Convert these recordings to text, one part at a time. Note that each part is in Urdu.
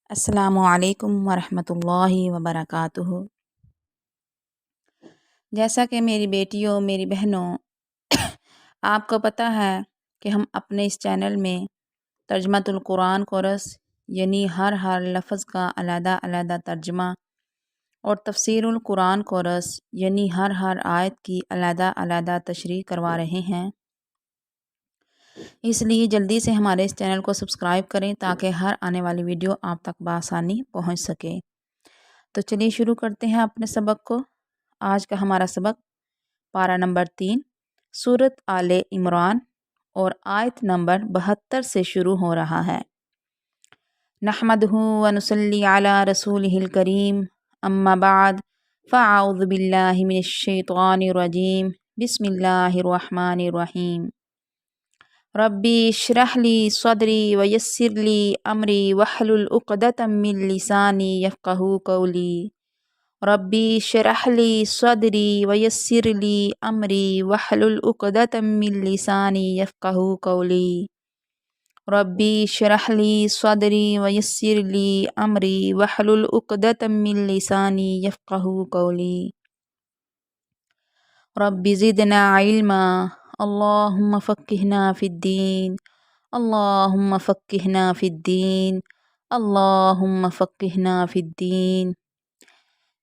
السلام علیکم ورحمۃ اللہ وبرکاتہ۔ جیسا کہ میری بیٹیوں، میری بہنوں، آپ کو پتہ ہے کہ ہم اپنے اس چینل میں ترجمۃ القرآن کورس یعنی ہر لفظ کا علیحدہ علیحدہ ترجمہ اور تفسیر القرآن کورس یعنی ہر آیت کی علیحدہ علیحدہ تشریح کروا رہے ہیں۔ اس لیے جلدی سے ہمارے اس چینل کو سبسکرائب کریں تاکہ ہر آنے والی ویڈیو آپ تک بآسانی پہنچ سکے۔ تو چلیے شروع کرتے ہیں اپنے سبق کو۔ آج کا ہمارا سبق پارہ نمبر 3 سورۃ آل عمران اور آیت نمبر 72 سے شروع ہو رہا ہے۔ نحمدہ ونصلی علی رسولہ الکریم، اما بعد فاعوذ باللہ من الشیطان الرجیم، بسم اللہ الرحمن الرحیم۔ ربی اشرح لی صدری ویسر لی امری واحلل عقدۃ من لسانی یفقہوا قولی۔ ربی اشرح لی صدری ویسر لی امری واحلل عقدۃ من لسانی یفقہوا قولی۔ ربی اشرح لی صدری ویسر لی امری واحلل عقدۃ من لسانی یفقہوا قولی۔ رب زدنا علما، اللہم فقہنا فی الدین، اللہم فقہنا فی الدین، اللہم فقہنا فی الدین۔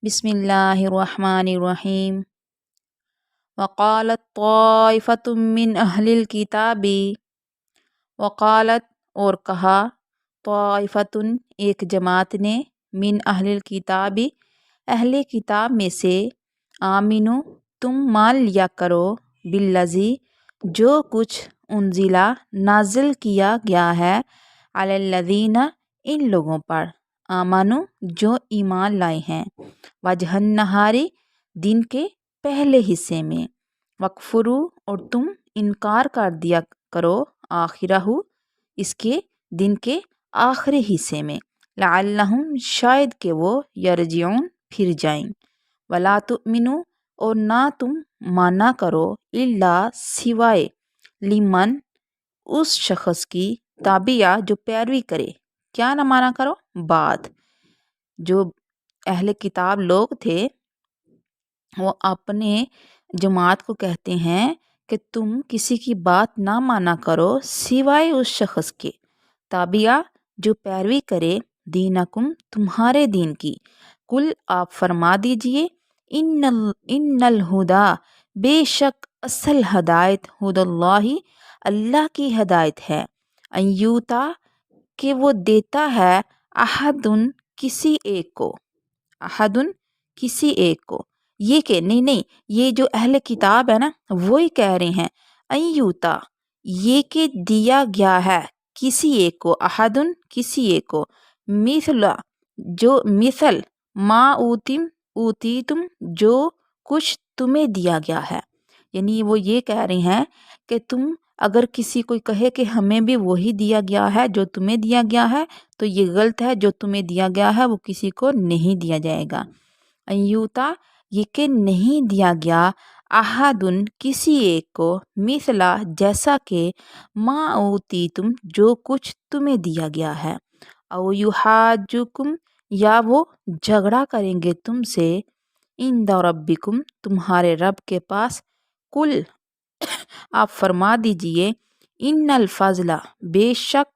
بسم اللہ الرحمن الرحیم۔ وقالت طائفۃ من اہل الکتاب، وقالت اور کہا، طائفۃ ایک جماعت نے، من اہل الکتاب اہل کتاب میں سے، آمنو تم مان لیا کرو، بالذی جو کچھ انزلہ نازل کیا گیا ہے، علی الذین ان لوگوں پر، آمنو جو ایمان لائے ہیں، وجہ النہاری دن کے پہلے حصے میں، وکفرو اور تم انکار کر دیا کرو، آخرہ اس کے دن کے آخری حصے میں، لعلہم شاید کہ وہ یرجعون پھر جائیں، ولا تؤمنو اور نہ تم مانا کرو، الا سوائے، لمن اس شخص کی، تابعہ جو پیروی کرے، کیا نہ مانا کرو، بات جو اہل کتاب لوگ تھے وہ اپنے جماعت کو کہتے ہیں کہ تم کسی کی بات نہ مانا کرو سوائے اس شخص کے، تابعہ جو پیروی کرے، دینکم تمہارے دین کی، کل آپ فرما دیجئے، ان الہدا بے شک اصل ہدایت، ہد اللہ اللہ کی ہدایت ہے، ان یوتا کہ وہ دیتا ہے، احدن کسی ایک کو، احدن کسی ایک کو، یہ کہ نہیں یہ جو اہل کتاب ہے نا وہی کہہ رہے ہیں، ان یوتا یہ کہ دیا گیا ہے کسی ایک کو، احدن کسی ایک کو، مثل جو مثل ما اوتیتم جو کچھ تمہیں دیا گیا ہے، یعنی وہ یہ کہہ رہے ہیں کہ تم اگر کسی کو کہے کہ ہمیں بھی وہی دیا گیا ہے جو تمہیں دیا گیا ہے تو یہ غلط ہے، جو تمہیں دیا گیا ہے وہ کسی کو نہیں دیا جائے گا۔ ایوتا یہ کہ نہیں دیا گیا، احدن کسی ایک کو، مثلا جیسا کہ، ما اوتیتم جو کچھ تمہیں دیا گیا ہے، او یحاجوکم یا وہ جھگڑا کریں گے تم سے، عند ربکم تمہارے رب کے پاس، کل آپ فرما دیجئے، ان الفضل بے شک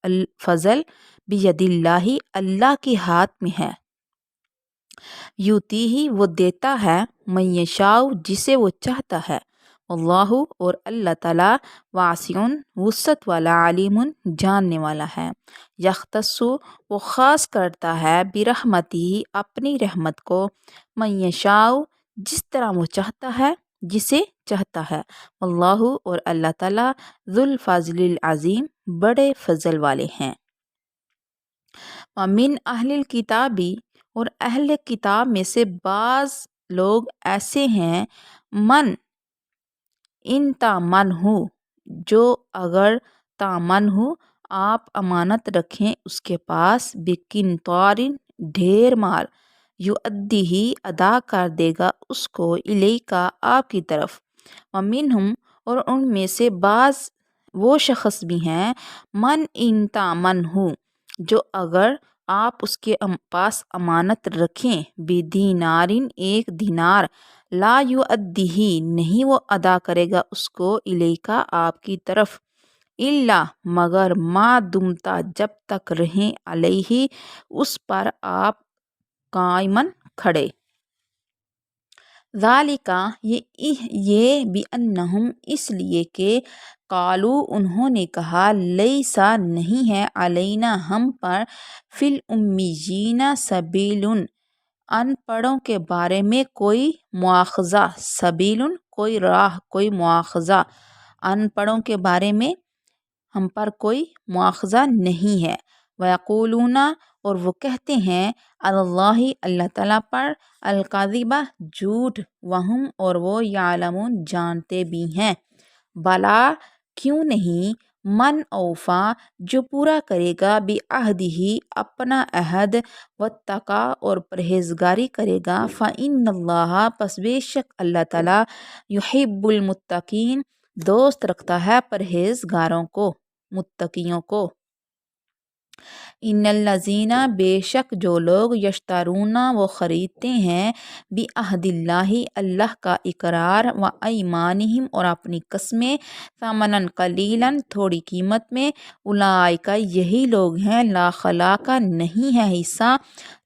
الفضل بید اللہ اللہ کے ہاتھ میں ہے، یوتی ہی وہ دیتا ہے، من یشاء جسے وہ چاہتا ہے، اللہ اور اللہ تعالیٰ واسع وسعت والا، علیم جاننے والا ہے، یختص وہ خاص کرتا ہے، برحمتہ اپنی رحمت کو، من یشاء جس طرح وہ چاہتا ہے، جسے چاہتا ہے، اللہ اور اللہ تعالیٰ ذو الفضل العظیم بڑے فضل والے ہیں۔ ومن اہل الکتاب اور اہل کتاب میں سے بعض لوگ ایسے ہیں، من ان تامن ہو جو اگر تامن ہو آپ امانت رکھیں اس کے پاس، بقنطارن ڈھیر مال، یؤدی ہی ادا کر دے گا اس کو، الیکا آپ کی طرف، ومنہم اور ان میں سے بعض وہ شخص بھی ہیں، من ان تامن ہو جو اگر آپ اس کے پاس امانت رکھیں بدینارن 1 دینار لا یؤدیہ نہیں وہ ادا کرے گا اس کو الیکا آپ کی طرف الا مگر ما دمتا جب تک رہیں علیہ اس پر آپ قائمن کھڑے ذالکا یہ بانہم اس لیے کہ قالو انہوں نے کہا لیسا نہیں ہے علینا ہم پر فی الامیین سبیل ان پڑھوں کے بارے میں کوئی مواخذہ سبیل کوئی راہ کوئی مواخذہ ان پڑھوں کے بارے میں ہم پر کوئی مواخذہ نہیں ہے ویقولون اور وہ کہتے ہیں اللہ اللہ تعالیٰ پر الکاذبہ جھوٹ وہم اور وہ یعلمون جانتے بھی ہیں بلا کیوں نہیں من اوفا جو پورا کرے گا بعہدہ اپنا عہد واتقا اور پرہیزگاری کرے گا فإن اللہ پس بے شک اللہ تعالیٰ یحب المتقین دوست رکھتا ہے پرہیزگاروں کو متقیوں کو ان الذین بے شک جو لوگ یشترون وہ خریدتے ہیں بعہد اللہ اللہ کا اقرار و ایمانہم اور اپنی قسمیں ثمنا قلیلا تھوڑی قیمت میں اولئک یہی لوگ ہیں لا خلاق نہیں ہے حصہ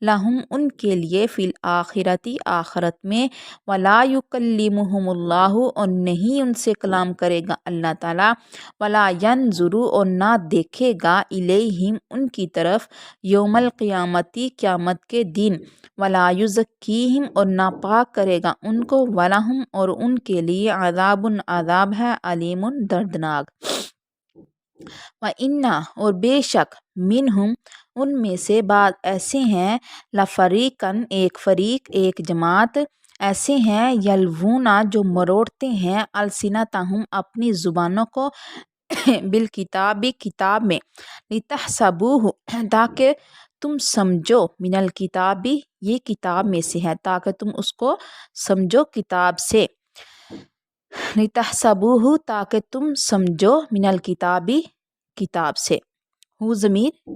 لہم ان کے لیے فی الآخرۃ آخرت میں ولا یکلمہم اللہ اور نہیں ان سے کلام کرے گا اللہ تعالیٰ ولا ینظر اور نہ دیکھے گا الیہم ان کی طرف یوم القیامتی قیامت کے دن ولا یزکیہم اور نہ پاک کرے گا ان کو ولہم اور ان کے لیے عذاب عذاب ہے علیم دردناک وَإِنَّ اور بے شک منہم ان میں سے بعض ایسے ہیں لفریقن ایک فریق ایک جماعت ایسے ہیں یلوونا جو مروڑتے ہیں السنتہم اپنی زبانوں کو بالکتاب کتاب میں لتحسبوہ تاکہ تم سمجھو من الکتاب یہ کتاب میں سے ہے تاکہ تم اس کو سمجھو کتاب سے لتحسبوہ تاکہ تم سمجھو من الکتاب کتاب سے وہ ضمیر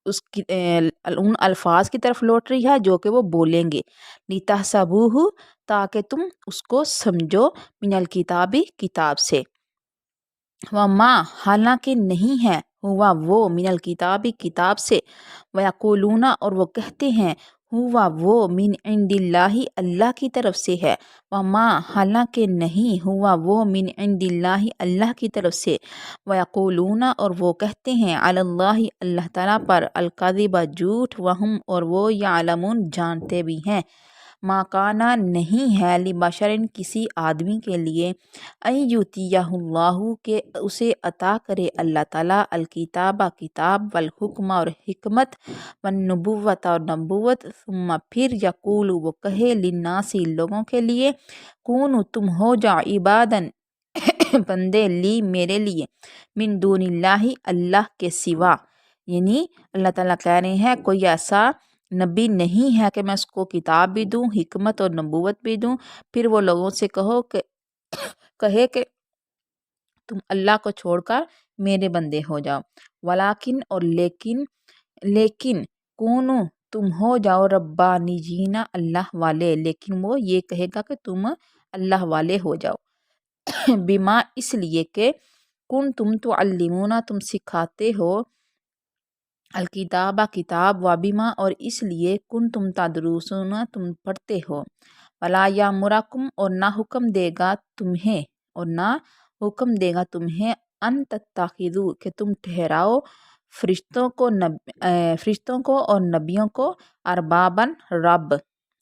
اس کی ان الفاظ کی طرف لوٹ رہی ہے جو کہ وہ بولیں گے لتحسبوہ تاکہ تم اس کو سمجھو من الکتاب کتاب سے وما حالانکہ نہیں ہے ہوا وہ من الکتاب کتاب سے ویقولون اور وہ کہتے ہیں ہوا وہ من عند اللہ اللہ کی طرف سے ہے وما حالانکہ نہیں ہوا وہ من عند اللہ اللہ کی طرف سے ویقولون اور وہ کہتے ہیں علی اللہ اللہ تعالیٰ پر الکذب جھوٹ وہم اور وہ یعلمون جانتے بھی ہیں ما کانا نہیں ہے لبشر کسی آدمی کے لیے ان یؤتیہ اللہ کہ اسے عطا کرے اللہ تعالیٰ الکتاب کتاب والحکم اور حکمت والنبوت اور نبوت ثم پھر یقول وہ کہے للناس لوگوں کے لیے کونوا تم ہو جاؤ عبادن بندے لی میرے لیے من دون اللہ اللہ کے سوا یعنی اللہ تعالیٰ کہہ رہے ہیں کوئی ایسا نبی نہیں ہے کہ میں اس کو کتاب بھی دوں حکمت اور نبوت بھی دوں پھر وہ لوگوں سے کہے کہ تم اللہ کو چھوڑ کر میرے بندے ہو جاؤ ولیکن اور لیکن کونو تم ہو جاؤ ربانیین اللہ والے لیکن وہ یہ کہے گا کہ تم اللہ والے ہو جاؤ بما اس لیے کہ تم تعلمون تم سکھاتے ہو الکتاب کتاب و بما اور اس لیے تم تدرسون تم پڑھتے ہو ولا یامرکم اور نہ حکم دے گا تمہیں ان تتخذوا کہ تم ٹھہراؤ فرشتوں کو اور نبیوں کو اربابن رب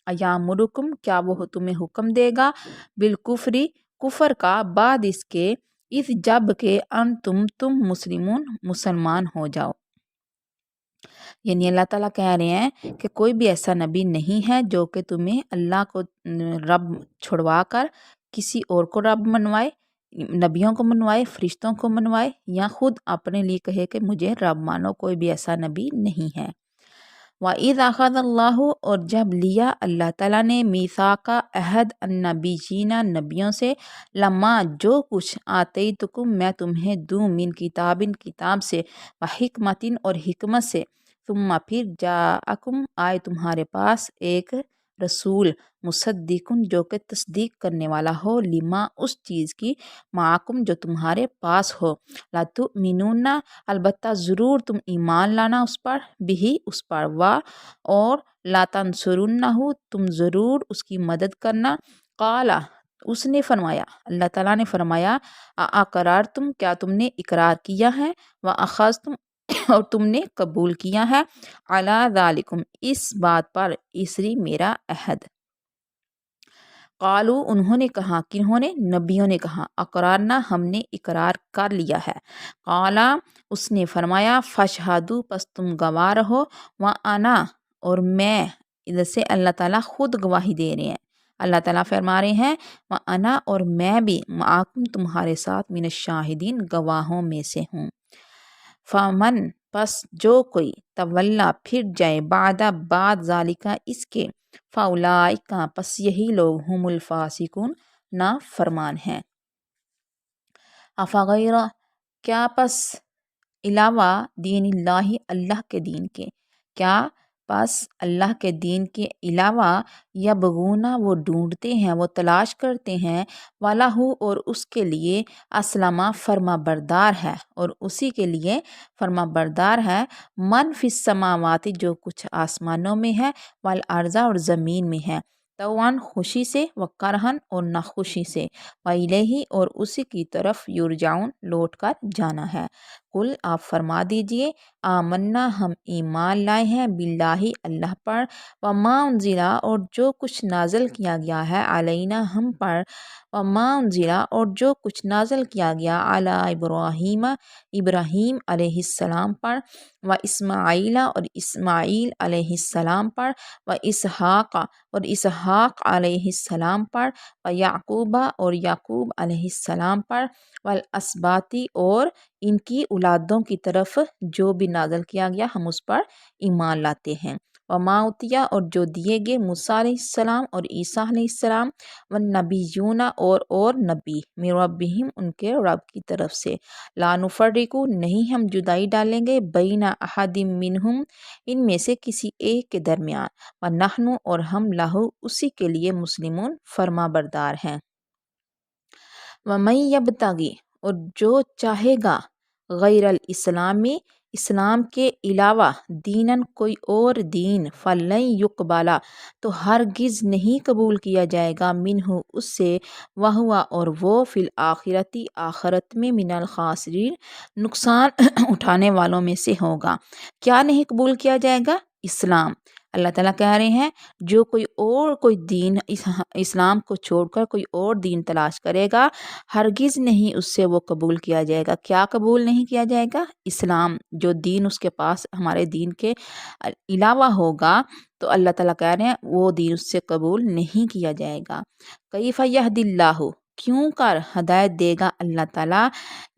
ایامرکم کیا وہ تمہیں حکم دے گا بالکفری کفر کا بعد اس کے اس جب کہ ان تم مسلمان ہو جاؤ یعنی اللہ تعالیٰ کہہ رہے ہیں کہ کوئی بھی ایسا نبی نہیں ہے جو کہ تمہیں اللہ کو رب چھڑوا کر کسی اور کو رب منوائے نبیوں کو منوائے فرشتوں کو منوائے یا خود اپنے لیے کہے کہ مجھے رب مانو کوئی بھی ایسا نبی نہیں ہے وَإِذْ أَخَذَ اللَّهُ اور جب لیا اللہ تعالیٰ نے میثاق عہد النبیین نبیوں سے لما جو کچھ آتیتکم میں تمہیں دوں من کتاب سے وحکمت اور حکمت سے ثم پھر جاءکم آئے تمہارے پاس ایک رسول مصدقن جو کہ تصدیق کرنے والا ہو لما اس چیز کی معکم جو تمہارے پاس ہو لتؤمنون البتہ ضرور تم ایمان لانا اس پر بھی اس پر اور لا تنصرنہ تم ضرور اس کی مدد کرنا قالا اس نے فرمایا اللہ تعالیٰ نے فرمایا اقرار تم کیا تم نے اقرار کیا ہے واخذتم اور تم نے قبول کیا ہے علی ذالکم اس بات پر اسری میرا عہد قالو انہوں نے کہا کنہوں نے نبیوں نے کہا اقرارنا ہم نے اقرار کر لیا ہے قالا اس نے فرمایا فشہدو پس تم گواہ رہو وانا اور میں ادھر سے اللہ تعالیٰ خود گواہی دے رہے ہیں اللہ تعالیٰ فرما رہے ہیں وانا اور میں بھی معاکم تمہارے ساتھ من الشاہدین گواہوں میں سے ہوں فمن پس جو کوئی تولا پھر جائے بعد ذالکا اس کے فاولائکا پس یہی لوگ ہم الفاسقون نافرمان ہیں افغیر کیا پس علاوہ دین اللہ اللہ کے دین کے کیا پس اللہ کے دین کے علاوہ یبغونا وہ ڈھونڈتے ہیں وہ تلاش کرتے ہیں وَلَهُ اور اس کے لیے اسلمہ فرما بردار ہے اور اسی کے لیے فرما بردار ہے من فی السماوات جو کچھ آسمانوں میں ہے والارض اور زمین میں ہے توان خوشی سے وکرہن اور ناخوشی سے وَإِلَيْهِ اور اسی کی طرف یرجعون لوٹ کر جانا ہے قل آپ فرما دیجئے آمنا ہم ایمان لائے ہیں باللہ اللہ پر وما انزلا اور جو کچھ نازل کیا گیا ہے علینا ہم پر وما انزلا اور جو کچھ نازل کیا گیا علی ابراہیم علیہ السلام پر و اسماعیل اور اسماعیل علیہ السلام پر و اسحاق اور اسحاق علیہ السلام پر و یعقوب اور یعقوب علیہ السلام پر والاسباطی اور ان کی اولادوں کی طرف جو بھی نازل کیا گیا ہم اس پر ایمان لاتے ہیں وما اوتیا اور جو دیے گئے موسیٰ علیہ السلام اور عیسیٰ علیہ السلام والنبیون اور نبی من ربہم ان کے رب کی طرف سے لا نفرقو نہیں ہم جدائی ڈالیں گے بین احد منہم ان میں سے کسی ایک کے درمیان ونحن اور ہم لہو اسی کے لیے مسلمون فرما بردار ہیں ومن یبتغی اور جو چاہے گا غیر الاسلامی اسلام کے علاوہ دینن کوئی اور دین فلن یقبالا تو ہرگز نہیں قبول کیا جائے گا منہ اس سے وہوا اور وہ فی الآخرتی آخرت میں من الخاسرین نقصان اٹھانے والوں میں سے ہوگا کیا نہیں قبول کیا جائے گا اسلام اللہ تعالیٰ کہہ رہے ہیں جو کوئی دین اسلام کو چھوڑ کر کوئی اور دین تلاش کرے گا ہرگز نہیں اس سے وہ قبول کیا جائے گا کیا قبول نہیں کیا جائے گا اسلام جو دین اس کے پاس ہمارے دین کے علاوہ ہوگا تو اللہ تعالیٰ کہہ رہے ہیں وہ دین اس سے قبول نہیں کیا جائے گا کیف یہدی اللہ کیوں کر ہدایت دے گا اللہ تعالیٰ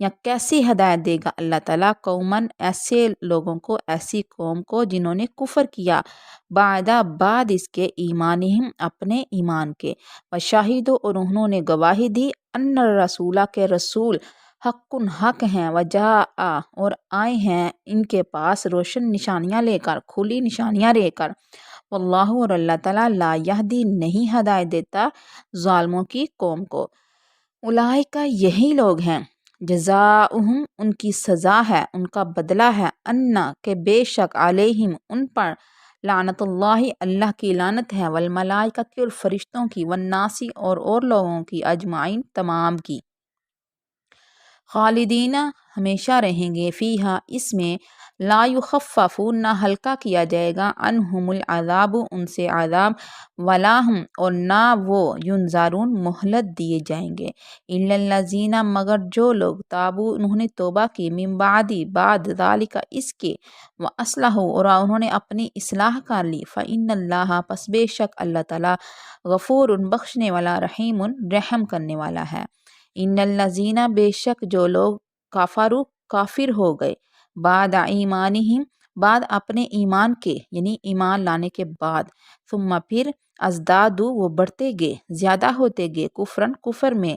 یا کیسی ہدایت دے گا اللہ تعالیٰ قومن ایسے لوگوں کو ایسی قوم کو جنہوں نے کفر کیا بعد اس کے ایمانہم اپنے ایمان کے وشاہدو اور انہوں نے گواہی دی ان رسولہ کے رسول حق ہیں وجاء اور آئے ہیں ان کے پاس روشن نشانیاں لے کر کھلی نشانیاں لے کر واللہ اور اللہ تعالیٰ لا یہدی نہیں ہدایت دیتا ظالموں کی قوم کو اولئک یہی لوگ ہیں جزاؤہم ان کی سزا ہے ان کا بدلہ ہے انا کہ بے شک علیہم ان پر لعنت اللہ اللہ کی لعنت ہے والملائکہ کی اور فرشتوں کی والناسی اور لوگوں کی اجمعین تمام کی خالدین ہمیشہ رہیں گے فیہا اس میں لا یخفف نہ ہلکا کیا جائے گا عنہم العذاب ان سے عذاب ولا ہم اور نہ وہ ینظرون مہلت دیے جائیں گے الا الذین مگر جو لوگ تابو انہوں نے توبہ کی من بعد ذالک اس کے واصلحوا اور انہوں نے اپنی اصلاح کر لی فإن اللہ پس بے شک اللہ تعالی غفور بخشنے والا رحیم رحم کرنے والا ہے ان الذین بے شک جو لوگ کافر ہو گئے بعد ایمانہم بعد اپنے ایمان کے یعنی ایمان لانے کے بعد ثم پھر ازدادو وہ بڑھتے گئے زیادہ ہوتے گئے کفر میں